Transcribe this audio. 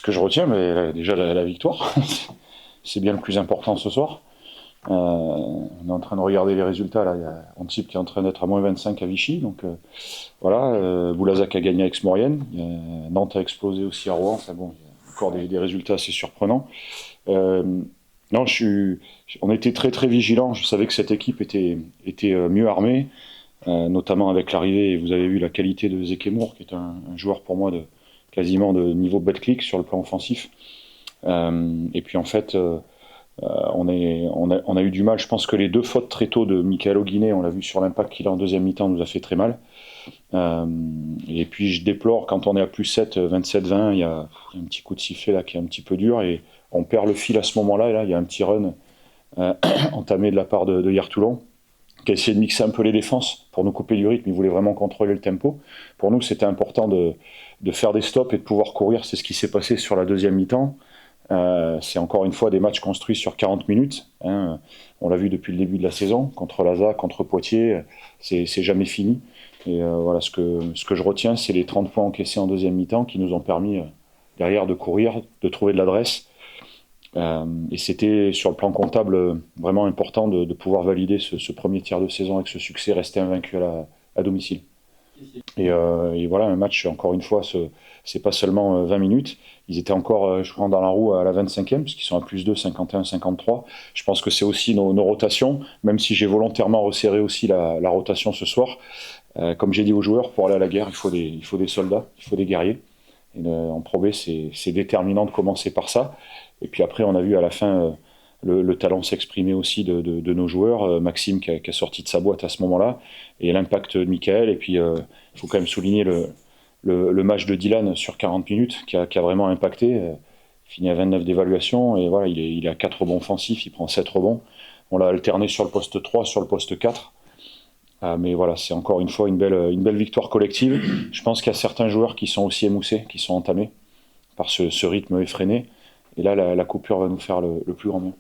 que je retiens, mais déjà la victoire, c'est bien le plus important ce soir. On est en train de regarder les résultats, là, il y a Antibes qui est en train d'être à -25 à Vichy, donc voilà, Boulazac a gagné à Aix-Maurienne, Nantes a explosé aussi à Rouen, enfin bon, il y a encore des résultats assez surprenants. Euh, non, on était très très vigilants, je savais que cette équipe était mieux armée, notamment avec l'arrivée, et vous avez vu la qualité de Zekemour, qui est un joueur pour moi quasiment de niveau Betclic sur le plan offensif. Et puis en fait, on a eu du mal. Je pense que les deux fautes très tôt de Michael Auguinet, on l'a vu sur l'impact qu'il a en deuxième mi-temps, nous a fait très mal. Et puis je déplore quand on est à +7, 27-20, il y a un petit coup de sifflet là qui est un petit peu dur et on perd le fil à ce moment-là. Et là, il y a un petit run entamé de la part de Yartoulon qui a essayé de mixer un peu les défenses pour nous couper du rythme. Il voulait vraiment contrôler le tempo. Pour nous, c'était important de faire des stops et de pouvoir courir. C'est ce qui s'est passé sur la deuxième mi-temps. C'est encore une fois des matchs construits sur 40 minutes. Hein. On l'a vu depuis le début de la saison, contre Laza, contre Poitiers, c'est jamais fini. Et voilà, ce que je retiens, c'est les 30 points encaissés en deuxième mi-temps qui nous ont permis derrière de courir, de trouver de l'adresse. Et c'était sur le plan comptable vraiment important de pouvoir valider ce premier tiers de saison avec ce succès, rester invaincu à domicile. Et voilà, un match, encore une fois, c'est pas seulement 20 minutes. Ils étaient encore, je crois, dans la roue à la 25e, parce qu'ils sont à +2, 51, 53. Je pense que c'est aussi nos rotations, même si j'ai volontairement resserré aussi la rotation ce soir. Comme j'ai dit aux joueurs, pour aller à la guerre, il faut des soldats, il faut des guerriers. Et en Pro B, c'est déterminant de commencer par ça. Et puis après, on a vu à la fin le talent s'exprimer aussi de nos joueurs. Maxime qui a sorti de sa boîte à ce moment-là, et l'impact de Michael. Et puis, il faut quand même souligner le match de Dylan sur 40 minutes qui a vraiment impacté. Il finit à 29 d'évaluation, et voilà, il a 4 rebonds offensifs, il prend 7 rebonds. On l'a alterné sur le poste 3, sur le poste 4. Mais voilà, c'est encore une fois une belle victoire collective. Je pense qu'il y a certains joueurs qui sont aussi émoussés, qui sont entamés par ce rythme effréné. Et là, la coupure va nous faire le plus grand bien.